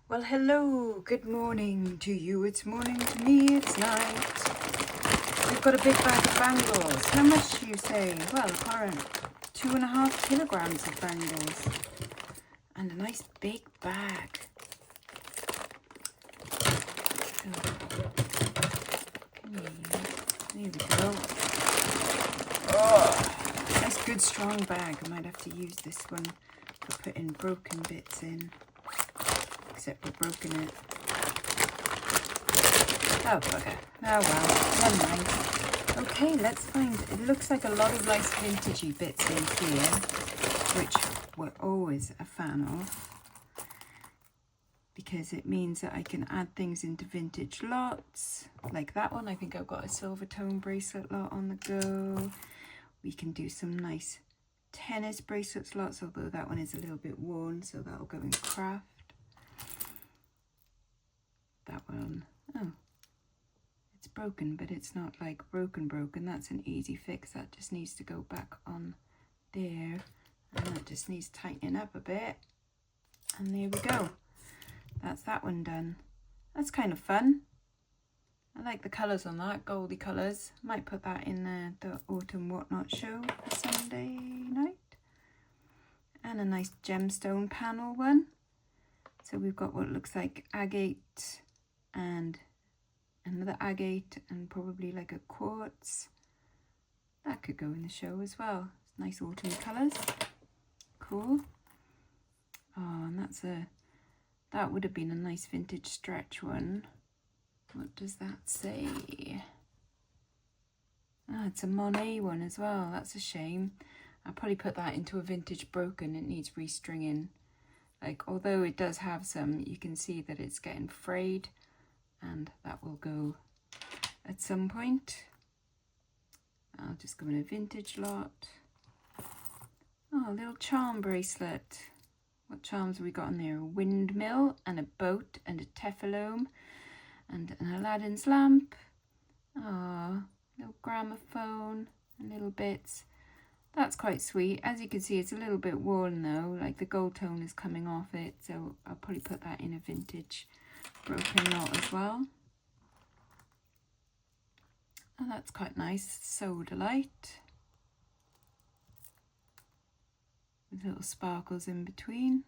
Well, hello, good morning to you. It's morning to me, it's night. We've got a big bag of bangles. How much do you say? Well, apparent 2.5 kilograms of bangles. And a nice big bag. There we go. Oh, nice good strong bag. I might have to use this one for putting broken bits in. Except we've broken it. Oh, bugger. Oh well, never mind. Okay, let's find, it looks like a lot of nice vintagey bits in here, which we're always a fan of, because it means that I can add things into vintage lots, like that one. I think I've got a silver tone bracelet lot on the go. We can do some nice tennis bracelets lots, although that one is a little bit worn, so that'll go in craft. That one, oh, it's broken, but it's not like broken. That's an easy fix. That just needs to go back on there, and that just needs tightening up a bit, and there we go. That's that one done. That's kind of fun. I like the colours on that, goldy colours. Might put that in the autumn whatnot show for Sunday night. And a nice gemstone panel one. So we've got what looks like agate and another agate and probably like a quartz. That could go in the show as well. It's nice autumn colours. Cool. Oh, and that would have been a nice vintage stretch one. What does that say? Ah, it's a Monet one as well. That's a shame. I'll probably put that into a vintage broken. It needs restringing. Like, although it does have some, you can see that it's getting frayed, and that will go at some point. I'll just go in a vintage lot. Oh, a little charm bracelet. What charms have we got in there? A windmill and a boat and a tefillum and an Aladdin's lamp. Oh, little gramophone and little bits. That's quite sweet. As you can see, it's a little bit worn though, like the gold tone is coming off it, so I'll probably put that in a vintage broken lot as well. Oh, that's quite nice. Sodalite. With little sparkles in between.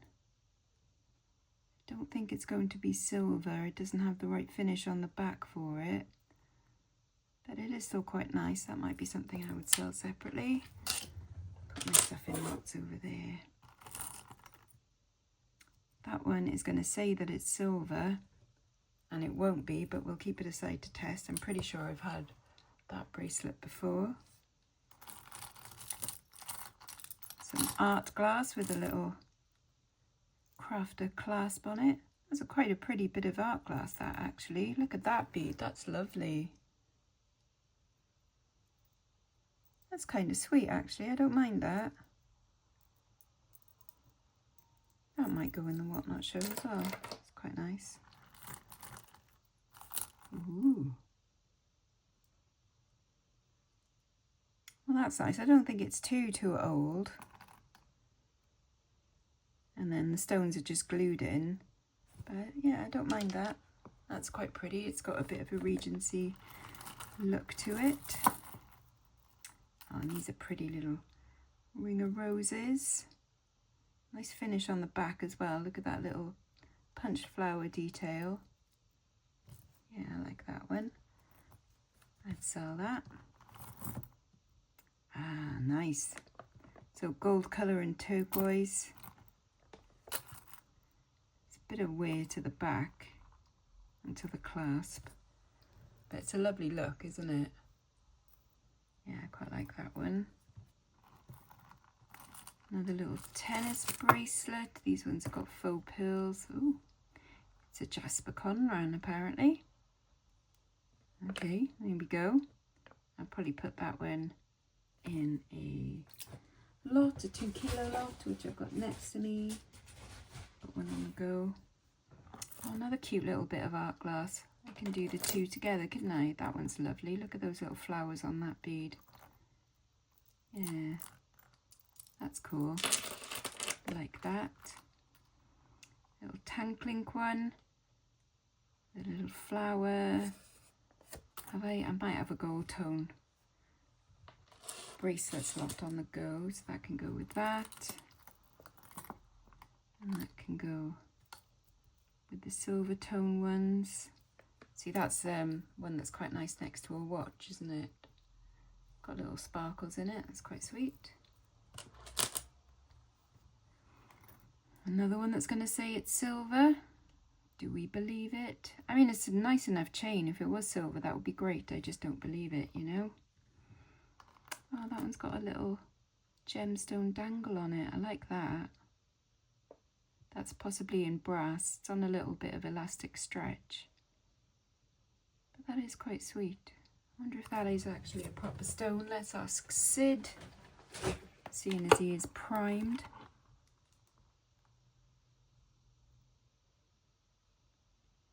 Don't think it's going to be silver. It doesn't have the right finish on the back for it. But it is still quite nice. That might be something I would sell separately. Put my stuff in lots over there. That one is going to say that it's silver, and it won't be, but we'll keep it aside to test. I'm pretty sure I've had that bracelet before. Some art glass with a little crafter clasp on it. That's quite a pretty bit of art glass, that actually. Look at that bead, that's lovely. That's kind of sweet actually, I don't mind that. That might go in the whatnot show as well. It's quite nice. Ooh. Well, that's nice. I don't think it's too old. And then the stones are just glued in. But yeah, I don't mind that. That's quite pretty. It's got a bit of a Regency look to it. Oh, and these are pretty little ring of roses. Nice finish on the back as well. Look at that little punched flower detail. Yeah, I like that one. I'd sell that. Ah, nice. So gold colour and turquoise. It's a bit of wear to the back and to the clasp. But it's a lovely look, isn't it? Yeah, I quite like that one. Another little tennis bracelet. These ones have got faux pearls. Ooh, it's a Jasper Conran apparently. Okay, there we go. I'll probably put that one in a lot, a 2 kilo lot, which I've got next to me. Got one on the go. Oh, another cute little bit of art glass. I can do the two together, couldn't I? That one's lovely. Look at those little flowers on that bead. Yeah, that's cool. I like that. Little tank link one. The little flower. I might have a gold tone. Bracelets locked on the go, so that can go with that. And that can go with the silver tone ones. See, that's one that's quite nice next to a watch, isn't it? Got little sparkles in it, that's quite sweet. Another one that's going to say it's silver. Do we believe it? I mean, it's a nice enough chain. If it was silver, that would be great. I just don't believe it, you know? Oh, that one's got a little gemstone dangle on it. I like that. That's possibly in brass. It's on a little bit of elastic stretch. But that is quite sweet. I wonder if that is actually a proper stone. Let's ask Sid, seeing as he is primed.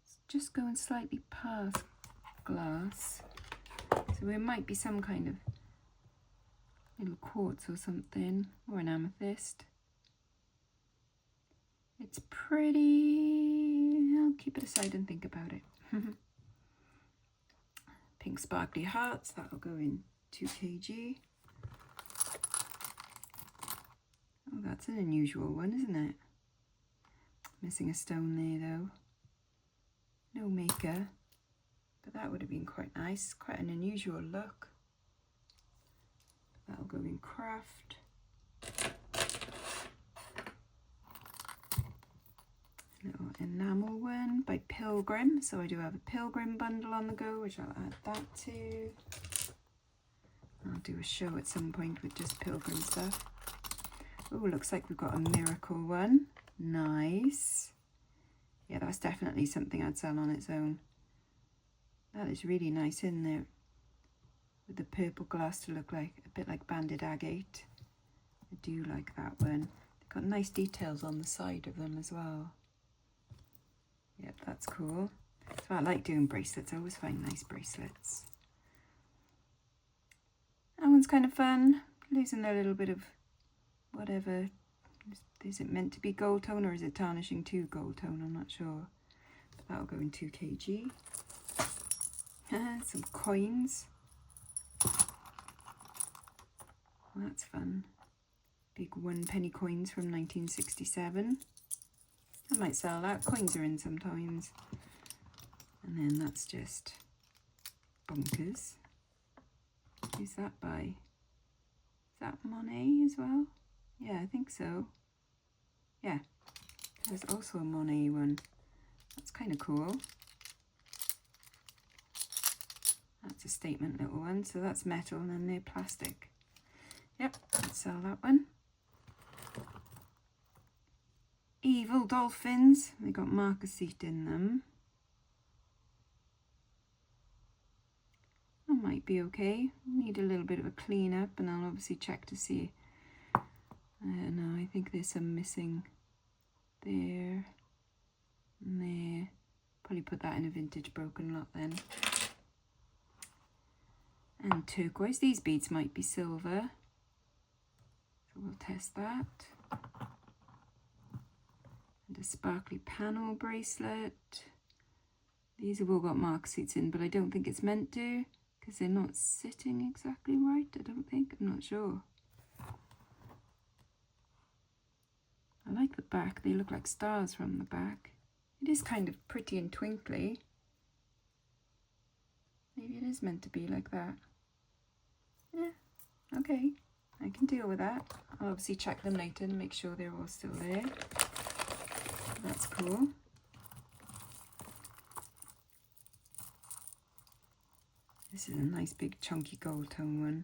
It's just going slightly past glass. So it might be some kind of little quartz or something, or an amethyst. It's pretty. I'll keep it aside and think about it. Pink sparkly hearts, that'll go in 2 kg. Oh, that's an unusual one, isn't it? Missing a stone there though. No maker, but that would have been quite nice. Quite an unusual look. That'll go in craft. Little enamel one by Pilgrim. So I do have a Pilgrim bundle on the go, which I'll add that to. I'll do a show at some point with just Pilgrim stuff. Oh, looks like we've got a miracle one. Nice. Yeah, that's definitely something I'd sell on its own. That is really nice in there. With the purple glass to look like a bit like banded agate. I do like that one. They've got nice details on the side of them as well. Yep, that's cool. So I like doing bracelets. I always find nice bracelets. That one's kind of fun. Losing a little bit of whatever. Is it meant to be gold tone or is it tarnishing to gold tone? I'm not sure. But that'll go in 2 kg. Some coins. Well, that's fun. Big 1 penny coins from 1967. I might sell that. Coins are in sometimes. And then that's just bonkers. Who's that by? Is that Monet as well? Yeah, I think so. Yeah. There's also a Monet one. That's kind of cool. That's a statement little one. So that's metal and then they're plastic. Yep, let's sell that one. Evil dolphins. They got marcassite in them. That might be okay. Need a little bit of a clean up and I'll obviously check to see. No, I think there's some missing there and there. Probably put that in a vintage broken lot then. And turquoise. These beads might be silver. So we'll test that. And a sparkly panel bracelet. These have all got marcassites in, but I don't think it's meant to because they're not sitting exactly right, I don't think. I'm not sure. I like the back. They look like stars from the back. It is kind of pretty and twinkly. Maybe it is meant to be like that. Yeah, okay. I can deal with that. I'll obviously check them later and make sure they're all still there. That's cool. This is a nice big chunky gold tone one.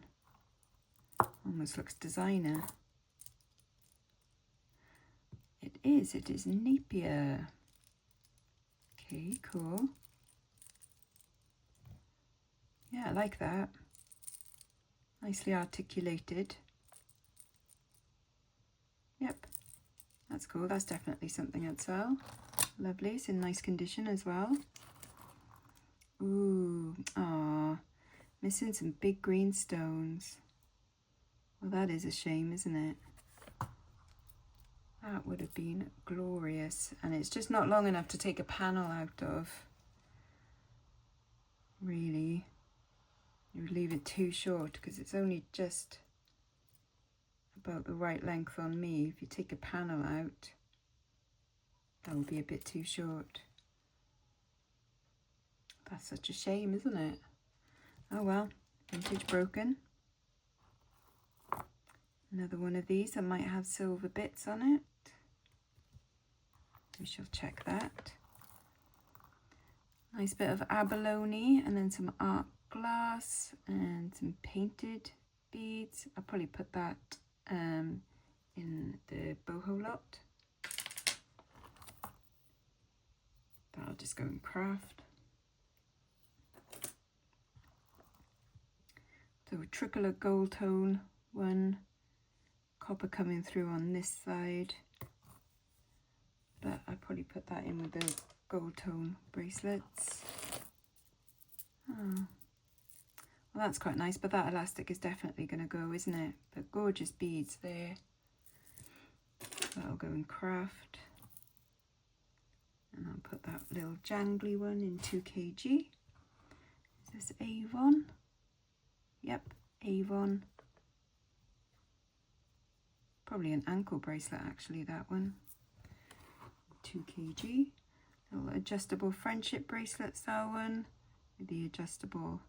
Almost looks designer. It is Napier. Okay, cool. Yeah, I like that. Nicely articulated. Yep, that's cool. That's definitely something I'd sell. Lovely. It's in nice condition as well. Ooh, ah, missing some big green stones. Well, that is a shame, isn't it? That would have been glorious. And it's just not long enough to take a panel out of. Really. You would leave it too short because it's only just about the right length on me. If you take a panel out, that would be a bit too short. That's such a shame, isn't it? Oh well, vintage broken. Another one of these that might have silver bits on it. We shall check that. Nice bit of abalone and then some art glass and some painted beads. I'll probably put that in the boho lot. That'll just go in craft. So a tricolor gold tone one, copper coming through on this side, but I'll probably put that in with the gold tone bracelets. Oh. Well, that's quite nice, but that elastic is definitely going to go, isn't it? But gorgeous beads there. That'll go in craft. And I'll put that little jangly one in 2 kg. Is this Avon? Yep, Avon. Probably an ankle bracelet actually, that one. 2 kg. Little adjustable friendship bracelets, that one. With the adjustable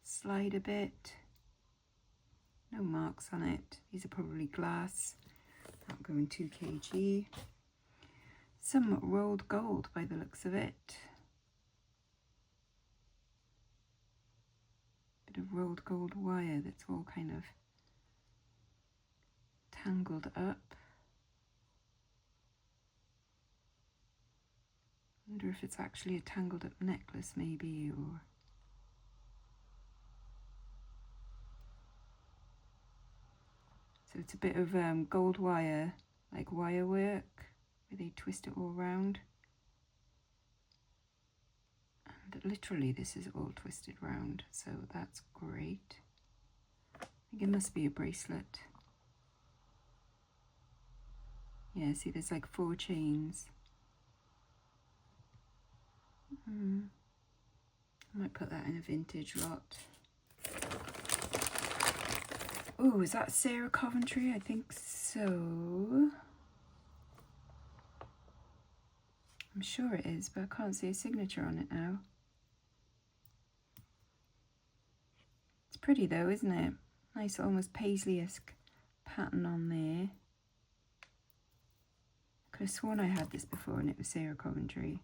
slider bit. No marks on it. These are probably glass. That'll go in 2 kg. Some rolled gold by the looks of it. Bit of rolled gold wire that's all kind of tangled up. Wonder if it's actually a tangled up necklace maybe, or so it's a bit of gold wire, like wire work, where they twist it all round. And literally this is all twisted round, so that's great. I think it must be a bracelet. Yeah, see there's like 4 chains. I might put that in a vintage lot. Oh, is that Sarah Coventry? I think so. I'm sure it is, but I can't see a signature on it now. It's pretty though, isn't it? Nice, almost paisley-esque pattern on there. I could have sworn I had this before and it was Sarah Coventry.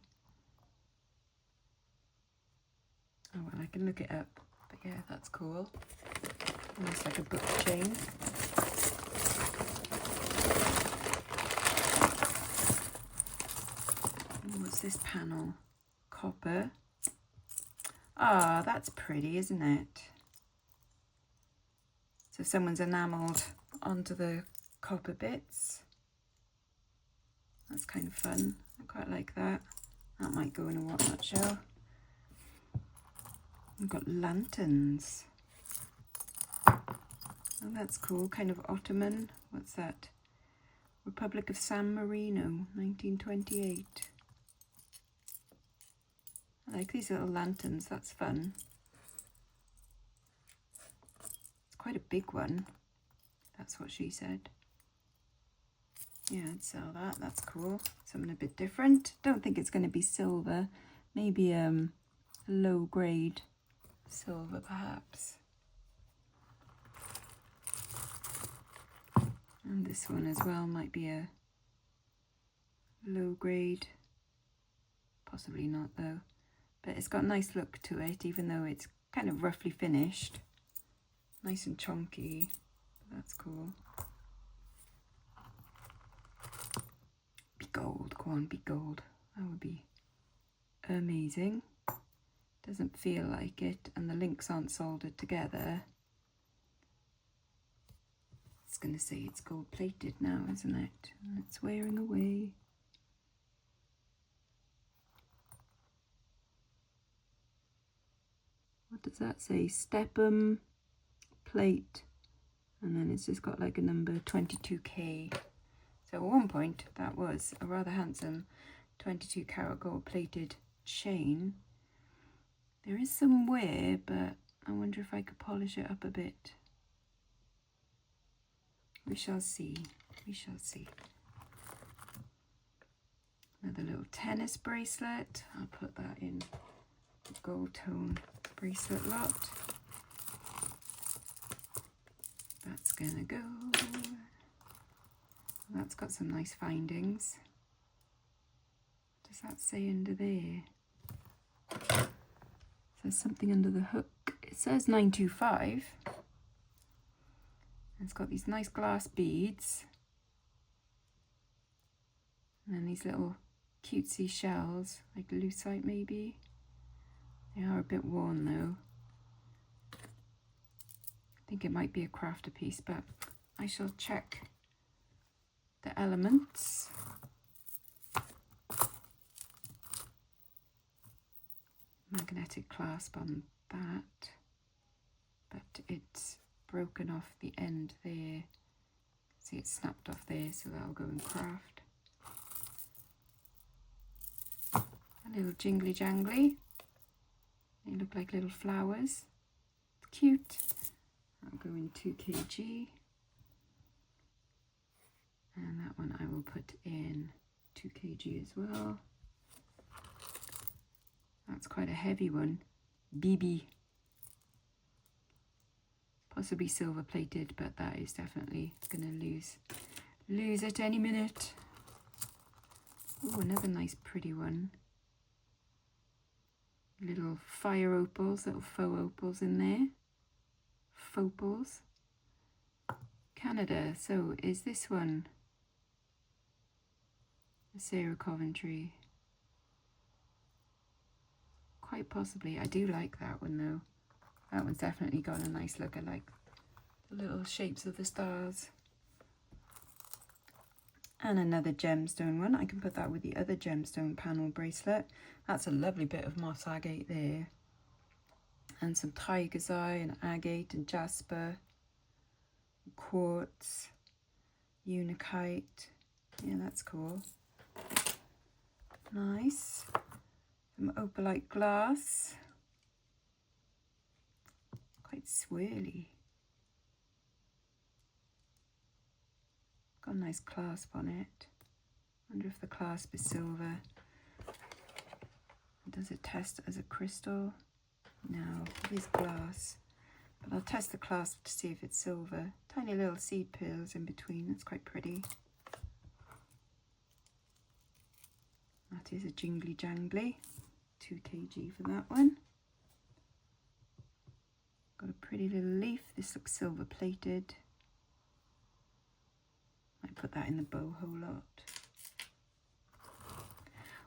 Oh well, I can look it up, but yeah, that's cool. Almost like a book chain. What's this panel? Copper. Ah, that's pretty, isn't it? So someone's enamelled onto the copper bits. That's kind of fun. I quite like that. That might go in a walnut shell. We've got lanterns. Oh, that's cool. Kind of Ottoman. What's that? Republic of San Marino, 1928. I like these little lanterns. That's fun. It's quite a big one. That's what she said. Yeah, I'd sell that. That's cool. Something a bit different. Don't think it's going to be silver. Maybe low grade silver perhaps. And this one as well might be a low grade. Possibly not though. But it's got a nice look to it, even though it's kind of roughly finished. Nice and chunky. That's cool. Be gold. Go on, be gold. That would be amazing. Doesn't feel like it, and the links aren't soldered together. It's going to say it's gold plated now, isn't it? And it's wearing away. What does that say? Stepham plate. And then it's just got like a number 22K. So at one point that was a rather handsome 22 karat gold plated chain. There is some wear, but I wonder if I could polish it up a bit. We shall see. We shall see. Another little tennis bracelet. I'll put that in the gold tone bracelet lot. That's gonna go. That's got some nice findings. What does that say under there? There's something under the hook. It says 925. It's got these nice glass beads. And then these little cutesy shells, like lucite maybe. They are a bit worn though. I think it might be a crafter piece, but I shall check the elements. Magnetic clasp on that, but it's broken off the end there. See, it's snapped off there, so that'll go in craft. A little jingly jangly. They look like little flowers. Cute. I'll go in 2 kg. And that one I will put in 2 kg as well. That's quite a heavy one. BB. Possibly silver plated, but that is definitely going to lose it any minute. Oh, another nice pretty one. Little fire opals, little faux opals in there. Faux opals. Canada. So is this one a Sarah Coventry? Quite possibly. I do like that one though. That one's definitely got a nice look. I like the little shapes of the stars. And another gemstone one. I can put that with the other gemstone panel bracelet. That's a lovely bit of moss agate there. And some tiger's eye and agate and jasper. Quartz. Unakite. Yeah, that's cool. Nice. Some opalite glass. Quite swirly. Got a nice clasp on it. Wonder if the clasp is silver. Does it test as a crystal? No, it is glass. But I'll test the clasp to see if it's silver. Tiny little seed pearls in between. That's quite pretty. That is a jingly jangly. 2 kg for that one. Got a pretty little leaf. This looks silver plated. Might put that in the boho lot.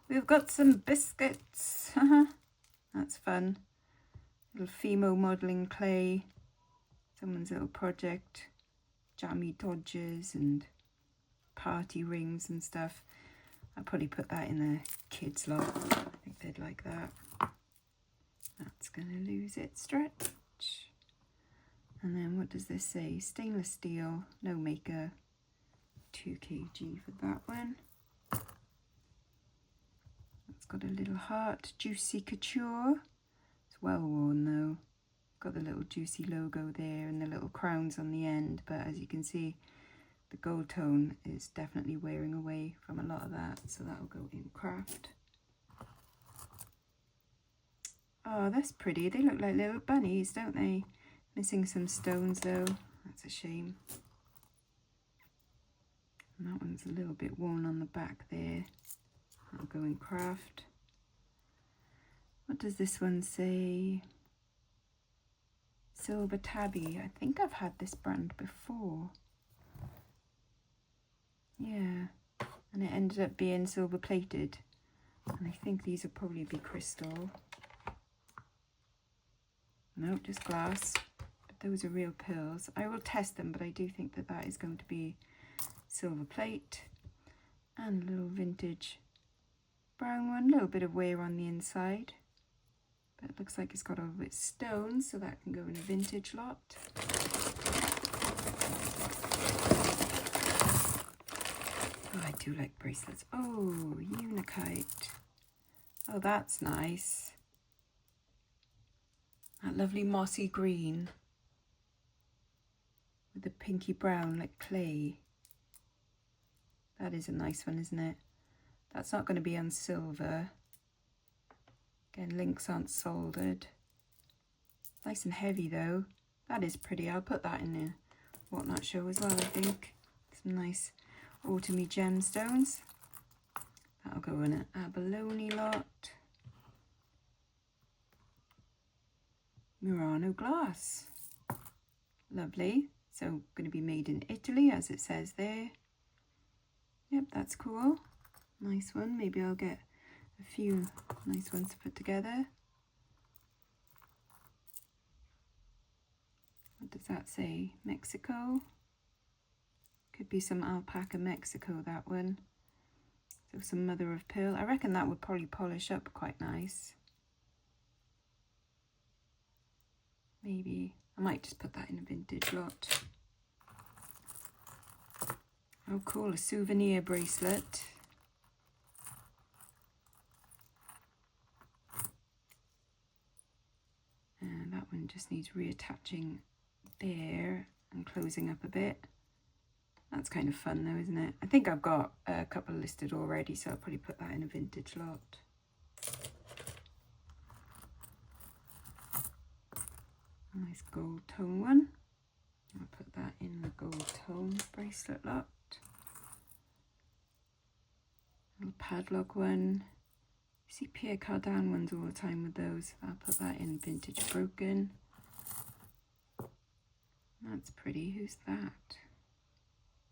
We've got some biscuits. That's fun. Little Fimo modelling clay. Someone's little project. Jammy dodgers and party rings and stuff. I'll probably put that in the kids lot. I think they'd like that. That's going to lose its stretch. And then what does this say? Stainless steel, no maker. 2 kg for that one. It's got a little heart, Juicy Couture. It's well worn though. Got the little Juicy logo there and the little crowns on the end, but as you can see, the gold tone is definitely wearing away from a lot of that, so that'll go in craft. Oh, that's pretty. They look like little bunnies, don't they? Missing some stones though. That's a shame. And that one's a little bit worn on the back there. That'll go in craft. What does this one say? Silver Tabby. I think I've had this brand before. Yeah. And it ended up being silver plated. And I think these will probably be crystal. No, just glass. But those are real pearls. I will test them, but I do think that that is going to be silver plate. And a little vintage brown one. A little bit of wear on the inside. But it looks like it's got all of its stones, so that can go in a vintage lot. Oh, I do like bracelets. Oh, Unikite. Oh, that's nice. That lovely mossy green with the pinky brown like clay. That is a nice one, isn't it? That's not going to be on silver. Again, links aren't soldered. Nice and heavy though. That is pretty. I'll put that in the whatnot show as well, I think. Some nice autumny gemstones. That'll go in an abalone lot. Murano glass. Lovely. So going to be made in Italy, as it says there. Yep, that's cool. Nice one. Maybe I'll get a few nice ones to put together. What does that say? Mexico? Could be some alpaca Mexico, that one. So some mother of pearl. I reckon that would probably polish up quite nice. Maybe. I might just put that in a vintage lot. Oh cool, a souvenir bracelet. And that one just needs reattaching there and closing up a bit. That's kind of fun though, isn't it? I think I've got a couple listed already, so I'll probably put that in a vintage lot. Nice gold tone one. I'll put that in the gold tone bracelet lot. Little padlock one. You see Pierre Cardin ones all the time with those. I'll put that in vintage broken. That's pretty. Who's that?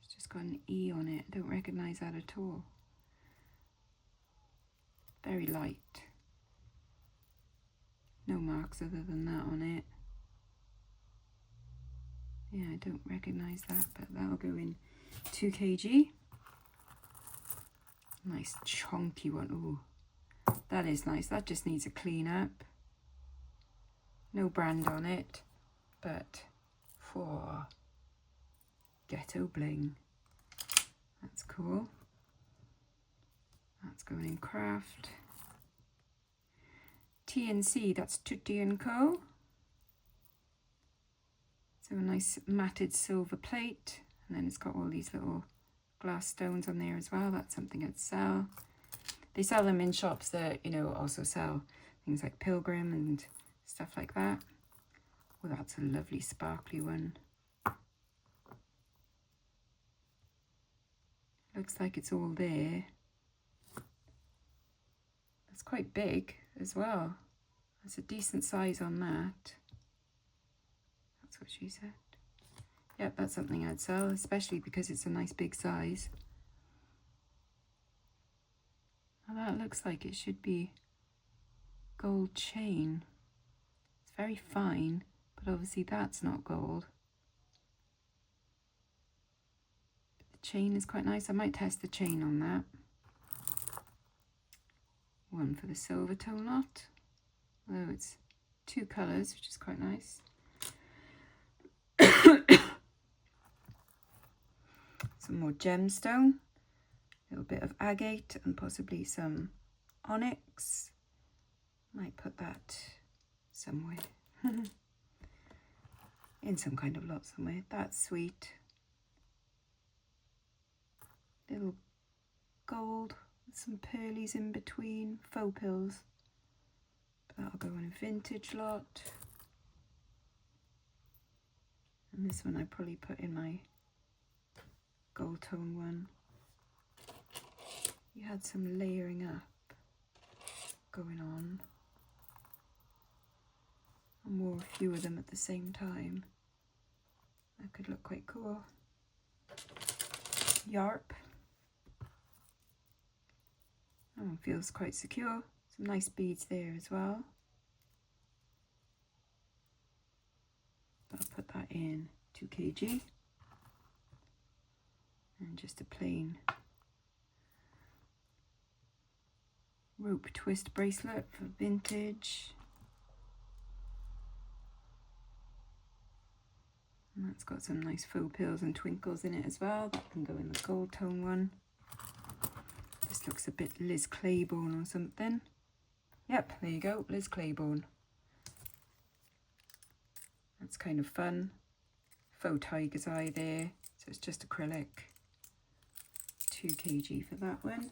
It's just got an E on it. I don't recognise that at all. Very light. No marks other than that on it. Yeah, I don't recognise that, but that'll go in 2 kg. Nice chunky one. Ooh, that is nice. That just needs a clean up. No brand on it, but for ghetto bling. That's cool. That's going in craft. TNC, that's Tutti & Co. So a nice matted silver plate, and then it's got all these little glass stones on there as well. That's something I'd sell. They sell them in shops that, you know, also sell things like Pilgrim and stuff like that. Oh, that's a lovely sparkly one. Looks like it's all there. That's quite big as well. That's a decent size on that. That's what she said. Yep, that's something I'd sell, especially because it's a nice big size. Now that looks like it should be gold chain. It's very fine, but obviously that's not gold. But the chain is quite nice. I might test the chain on that. One for the silver tone lot. Although it's 2 colours, which is quite nice. Some more gemstone, a little bit of agate and possibly some onyx. Might put that somewhere. In some kind of lot somewhere. That's sweet. Little gold with some pearlies in between, faux pearls. That'll go in a vintage lot. And this one I probably put in my gold tone one. You had some layering up going on. And wore a few of them at the same time. That could look quite cool. Yarp. That one feels quite secure. Some nice beads there as well. I'll put that in 2 kg. And just a plain rope twist bracelet for vintage. And that's got some nice faux pearls and twinkles in it as well. That can go in the gold tone one. This looks a bit Liz Claiborne or something. Yep, there you go, Liz Claiborne. That's kind of fun. Faux tiger's eye there, so it's just acrylic. 2 kg for that one.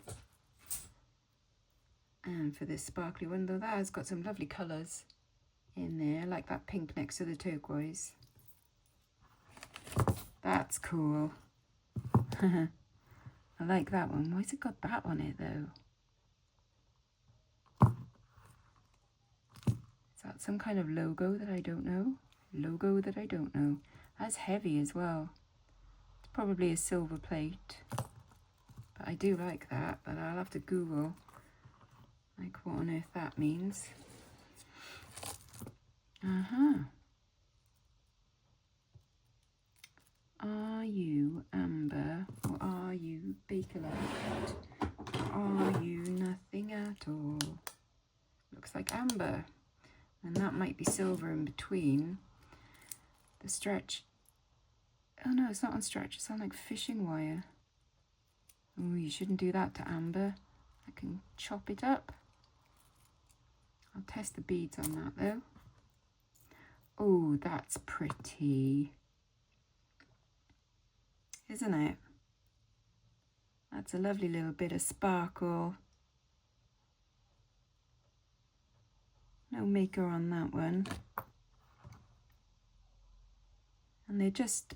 And for this sparkly one, though, that has got some lovely colours in there, like that pink next to the turquoise. That's cool. I like that one. Why's it got that on it, though? Is that some kind of logo that I don't know? Logo that I don't know. That's heavy as well. It's probably a silver plate. But I do like that, but I'll have to Google like what on earth that means. Are you amber or are you bakelite? Or are you nothing at all? Looks like amber. And that might be silver in between. The stretch. Oh no, it's not on stretch. It's on like fishing wire. Oh, you shouldn't do that to amber. I can chop it up. I'll test the beads on that though. Oh, that's pretty. Isn't it? That's a lovely little bit of sparkle. No maker on that one. And they're just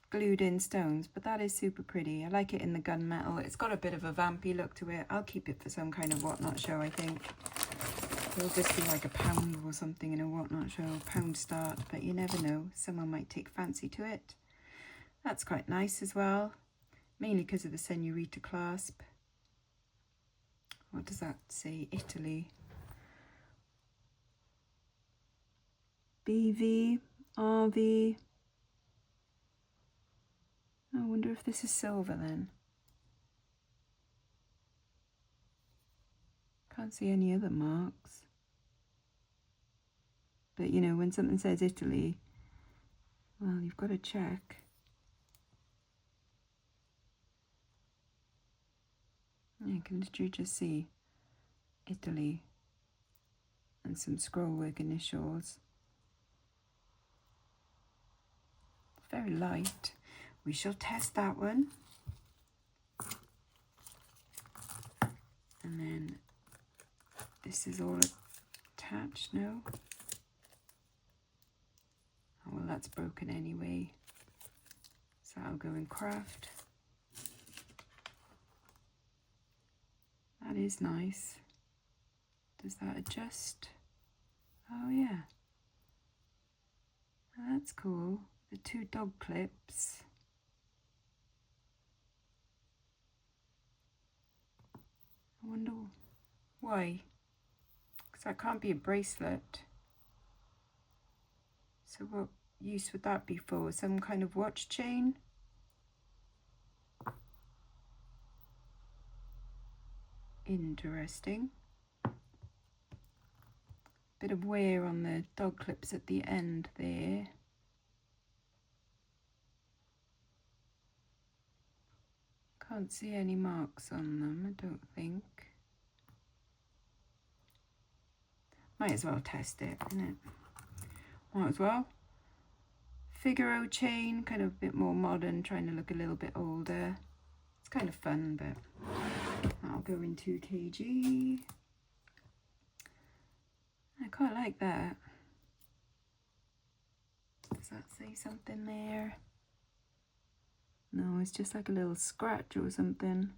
glued in stones, but that is super pretty. I like it in the gunmetal. It's got a bit of a vampy look to it. I'll keep it for some kind of whatnot show, I think. It'll just be like a pound or something in a whatnot show, pound start, but you never know. Someone might take fancy to it. That's quite nice as well, mainly because of the Senorita clasp. What does that say? Italy. BV, RV. I wonder if this is silver then. Can't see any other marks. But you know, when something says Italy, well, you've got to check. You can literally just see Italy and some scrollwork initials. It's very light. We shall test that one. And then this is all attached now. Oh, well, that's broken anyway. So I'll go in craft. That is nice. Does that adjust? Oh yeah. That's cool. The 2 dog clips. I wonder why. Because that can't be a bracelet. So what use would that be for? Some kind of watch chain? Interesting. Bit of wear on the dog clips at the end there. Can't see any marks on them, I don't think. Might as well test it, innit? Might as well. Figaro chain, kind of a bit more modern, trying to look a little bit older. It's kind of fun, but I'll go in 2 kg. I quite like that. Does that say something there? No, it's just like a little scratch or something.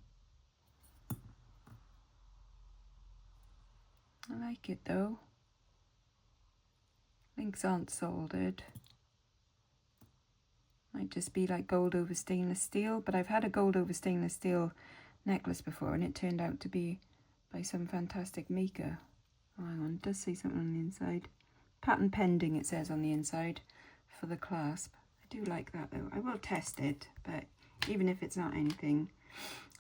I like it though. Links aren't soldered. Might just be like gold over stainless steel, but I've had a gold over stainless steel necklace before and it turned out to be by some fantastic maker. Oh, hang on, it does say something on the inside. Patent pending, it says on the inside for the clasp. I do like that though. I will test it, but even if it's not anything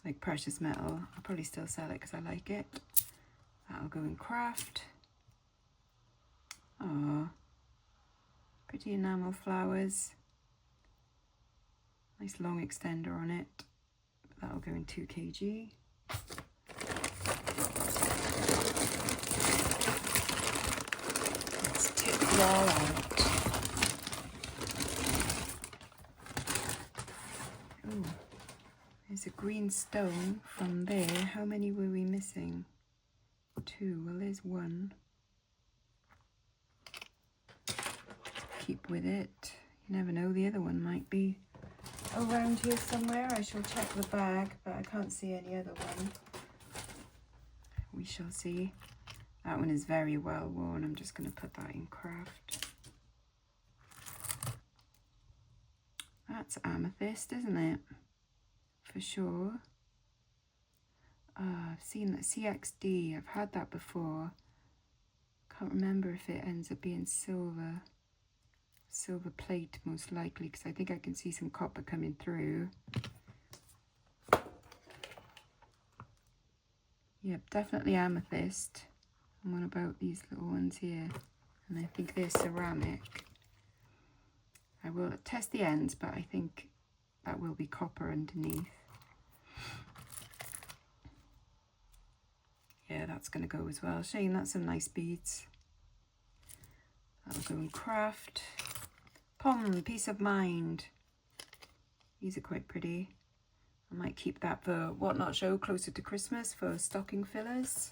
like precious metal, I'll probably still sell it because I like it. That'll go in craft. Ah, pretty enamel flowers. Nice long extender on it. That'll go in 2 kg. all out. Oh, there's a green stone from there. How many were we missing? 2. Well, there's 1. Keep with it. You never know, the other one might be around here somewhere. I shall check the bag, but I can't see any other one. We shall see. That one is very well worn. I'm just going to put that in craft. That's amethyst, isn't it? For sure. I've seen that CXD. I've had that before. Can't remember if it ends up being silver. Silver plate, most likely, because I think I can see some copper coming through. Yep, definitely amethyst. And what about these little ones here? And I think they're ceramic. I will test the ends, but I think that will be copper underneath. Yeah, that's going to go as well. Shane, that's some nice beads. That'll go in craft. Pom, peace of mind. These are quite pretty. I might keep that for What Not Show closer to Christmas for stocking fillers.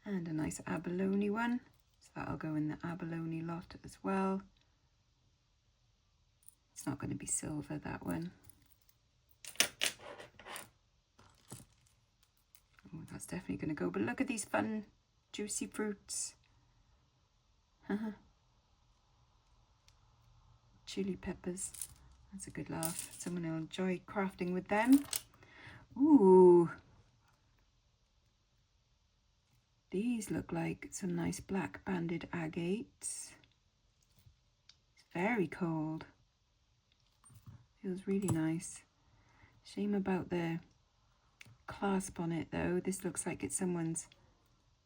And a nice abalone one. So that'll go in the abalone lot as well. It's not going to be silver, that one. Oh, that's definitely going to go. But look at these fun, juicy fruits. Chili peppers. That's a good laugh. Someone will enjoy crafting with them. Ooh. These look like some nice black banded agates. It's very cold. Feels really nice. Shame about the clasp on it though. This looks like it's someone's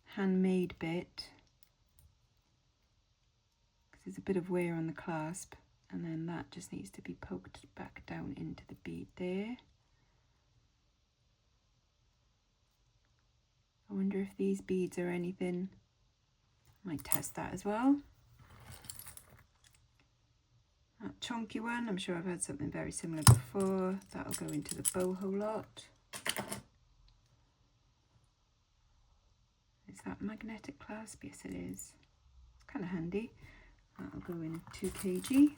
handmade bit. Because there's a bit of wear on the clasp. And then that just needs to be poked back down into the bead there. I wonder if these beads are anything. Might test that as well. That chunky one, I'm sure I've had something very similar before. That'll go into the boho lot. Is that magnetic clasp? Yes, it is. It's kind of handy. That'll go in 2 kg.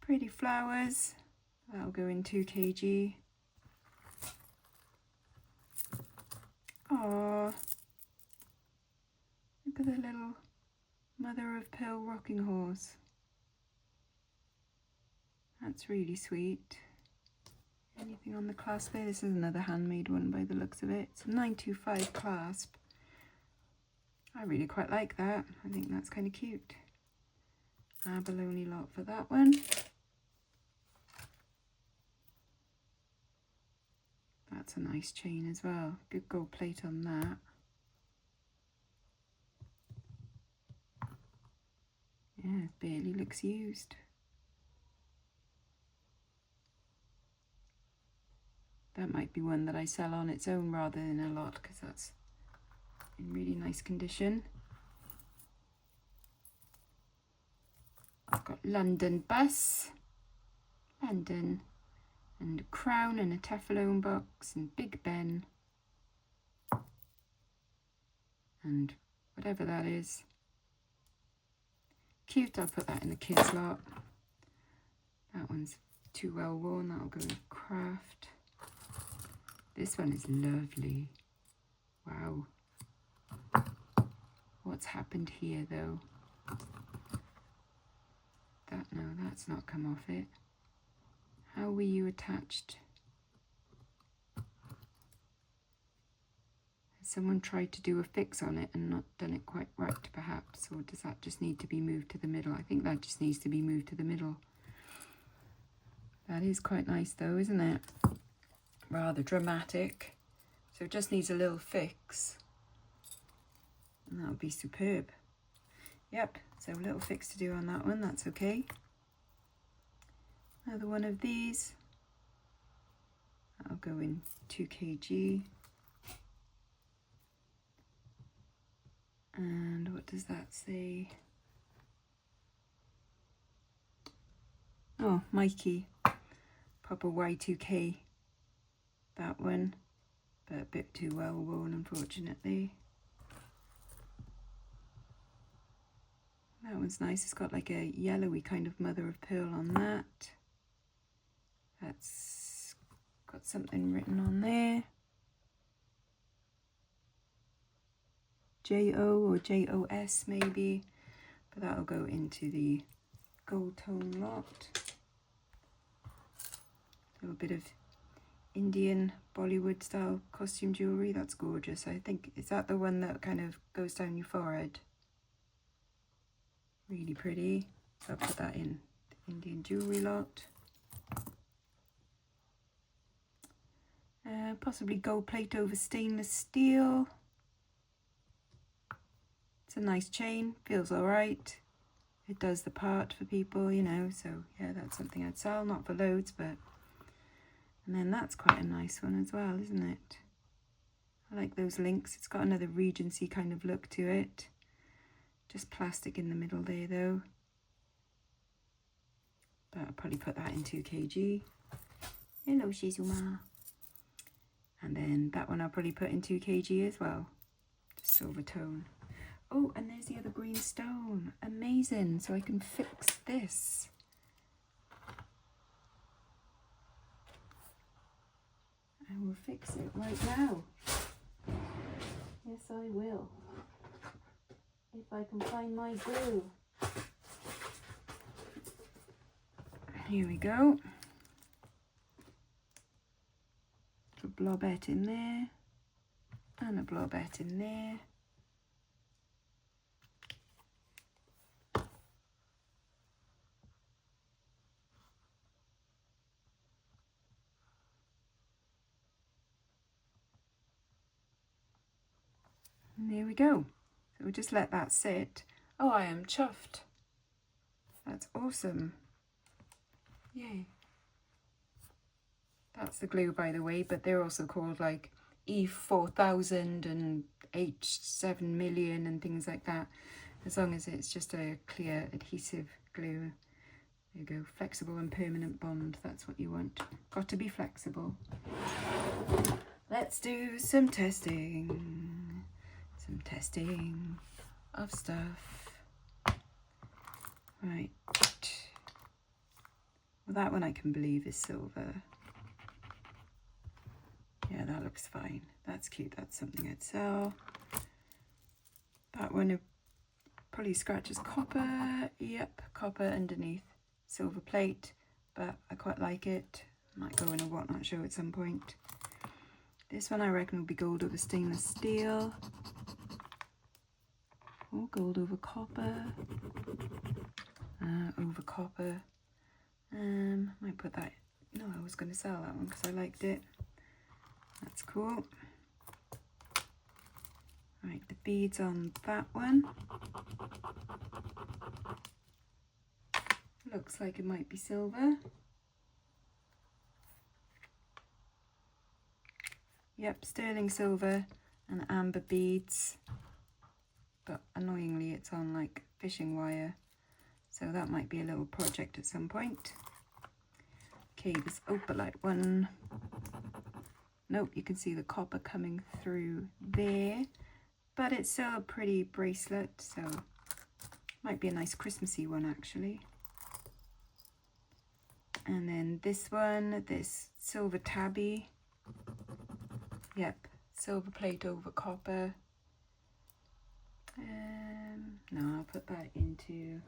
Pretty flowers. That'll go in 2 kg. Aww. Look at the little mother of pearl rocking horse. That's really sweet. Anything on the clasp there? This is another handmade one by the looks of it. It's a 925 clasp. I really quite like that. I think that's kind of cute. Abalone lot for that one. That's a nice chain as well. Good gold plate on that. Yeah, it barely looks used. That might be one that I sell on its own rather than a lot, because that's in really nice condition. I've got London bus, London, and a crown and a Teflon box and Big Ben and whatever that is. Cute, I'll put that in the kids lot. That one's too well worn, that'll go in craft. This one is lovely. Wow. What's happened here though? No, that's not come off it. How were you attached? Has someone tried to do a fix on it and not done it quite right perhaps? Or does that just need to be moved to the middle? I think that just needs to be moved to the middle. That is quite nice though, isn't it? Rather dramatic. So it just needs a little fix. And that'll be superb. Yep, so a little fix to do on that one, that's okay. Another one of these. I'll go in 2 kg. And what does that say? Oh, Mikey, proper Y2K, that one, but a bit too well worn, unfortunately. That one's nice. It's got like a yellowy kind of mother of pearl on that. That's got something written on there. J-O or J-O-S maybe, but that'll go into the gold tone lot. A little bit of Indian Bollywood style costume jewellery. That's gorgeous. I think, is that the one that kind of goes down your forehead? Really pretty. So I'll put that in the Indian jewellery lot. Possibly gold plate over stainless steel. It's a nice chain, feels alright. It does the part for people, you know, so yeah, that's something I'd sell, not for loads, but... And then that's quite a nice one as well, isn't it? I like those links. It's got another Regency kind of look to it. Just plastic in the middle there though. But I'll probably put that in 2 kg. Hello, Shizuma. And then that one I'll probably put in 2 kg as well. Just silver tone. Oh, and there's the other green stone. Amazing. So I can fix this. I will fix it right now. Yes, I will. If I can find my glue. Here we go. A blobette in there. And a blobette in there. And there we go. So we'll just let that sit. Oh, I am chuffed. That's awesome. Yay. That's the glue, by the way, but they're also called like E4000 and H7 million and things like that. As long as it's just a clear adhesive glue. There you go, flexible and permanent bond. That's what you want. Got to be flexible. Let's do some testing. Some testing of stuff. Right. Well, that one I can believe is silver. Yeah, that looks fine. That's cute. That's something I'd sell. That one probably scratches copper. Yep, copper underneath. Silver plate, but I quite like it. Might go in a whatnot show at some point. This one I reckon will be gold over stainless steel. Oh, gold over copper. Over copper. Might put that. No, I was going to sell that one because I liked it. That's cool. Right, the beads on that one. Looks like it might be silver. Yep, sterling silver and amber beads. But annoyingly it's on like fishing wire. So that might be a little project at some point. Okay, this opalite one. Nope, you can see the copper coming through there. But it's still a pretty bracelet, so might be a nice Christmassy one actually. And then this one, this silver tabby. Yep, silver plate over copper. No, I'll put that into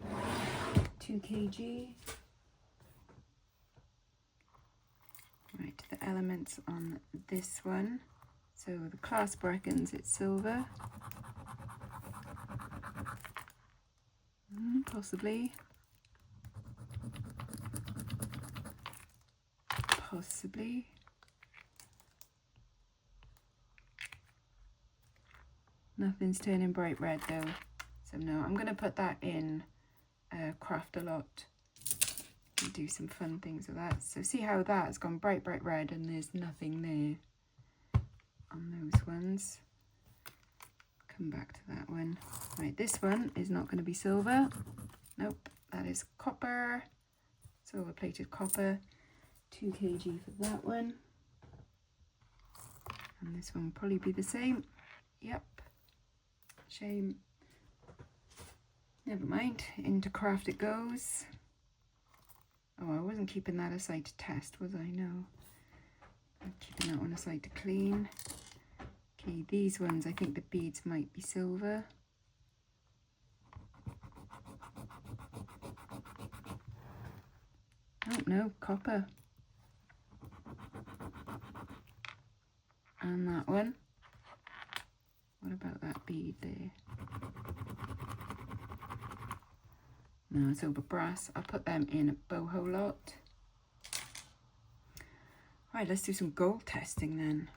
2 kg. Right, the elements on this one. So the clasp reckons it's silver. Possibly. Possibly. Nothing's turning bright red though. So no, I'm going to put that in craft a lot. And do some fun things with that. So see how that's gone bright red and there's nothing there on those ones. come back to that one. Right, this one is not going to be silver. Nope, that is copper. Silver plated copper. 2 kg for that one. And this one will probably be the same. Yep. Shame. Never mind. Into craft it goes. Oh, I wasn't keeping that aside to test, was I? No. I'm keeping that one aside to clean. Okay, these ones, I think the beads might be silver. Oh, no, copper. And that one. What about that bead there? No, it's over brass. I'll put them in a boho lot. Right, let's do some gold testing then.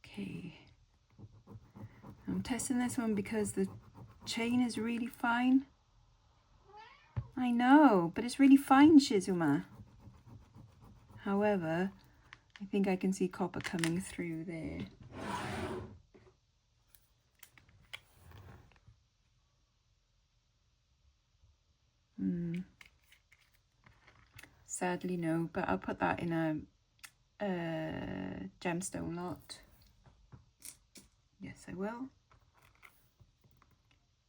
Okay. I'm testing this one because the chain is really fine. I know, but it's really fine, Shizuma. However, I think I can see copper coming through there. Sadly, no, but I'll put that in a gemstone lot. Yes, I will.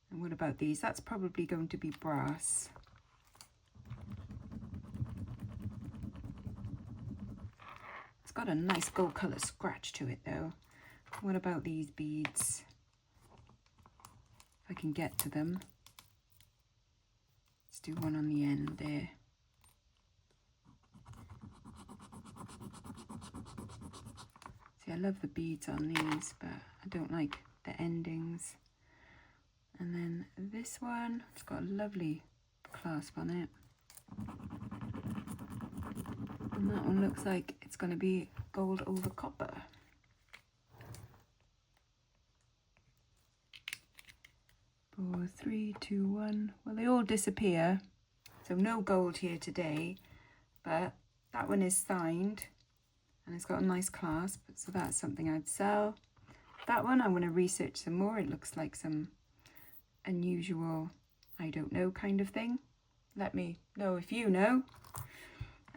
And what about these? That's probably going to be brass. It's got a nice gold colour scratch to it though. What about these beads? If I can get to them. Let's do one on the end there. See, I love the beads on these, but I don't like the endings. And then this one, it's got a lovely clasp on it. And that one looks like it's going to be gold over copper. 4, 3, 2, 1. Well, they all disappear. So no gold here today, but that one is signed and it's got a nice clasp. So that's something I'd sell. That one I want to research some more. It looks like some unusual, I don't know kind of thing. Let me know if you know.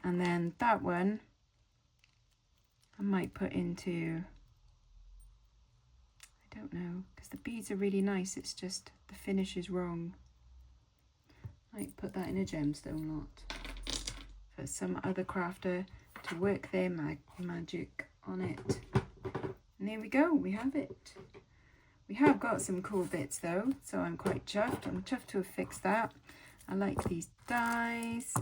And then that one I might put into, I don't know, because the beads are really nice, it's just the finish is wrong. Might put that in a gemstone lot for some other crafter to work their magic on it. And there we go, we have it. We have got some cool bits though, so I'm quite chuffed. I'm chuffed to have fixed that. I like these dies.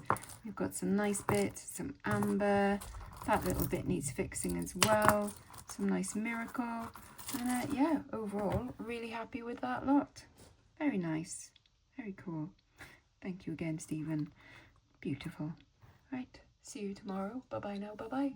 We've got some nice bits, some amber. That little bit needs fixing as well. Some nice miracle. And yeah, overall, really happy with that lot. Very nice. Very cool. Thank you again, Stephen. Beautiful. Right, see you tomorrow. Bye-bye now. Bye-bye.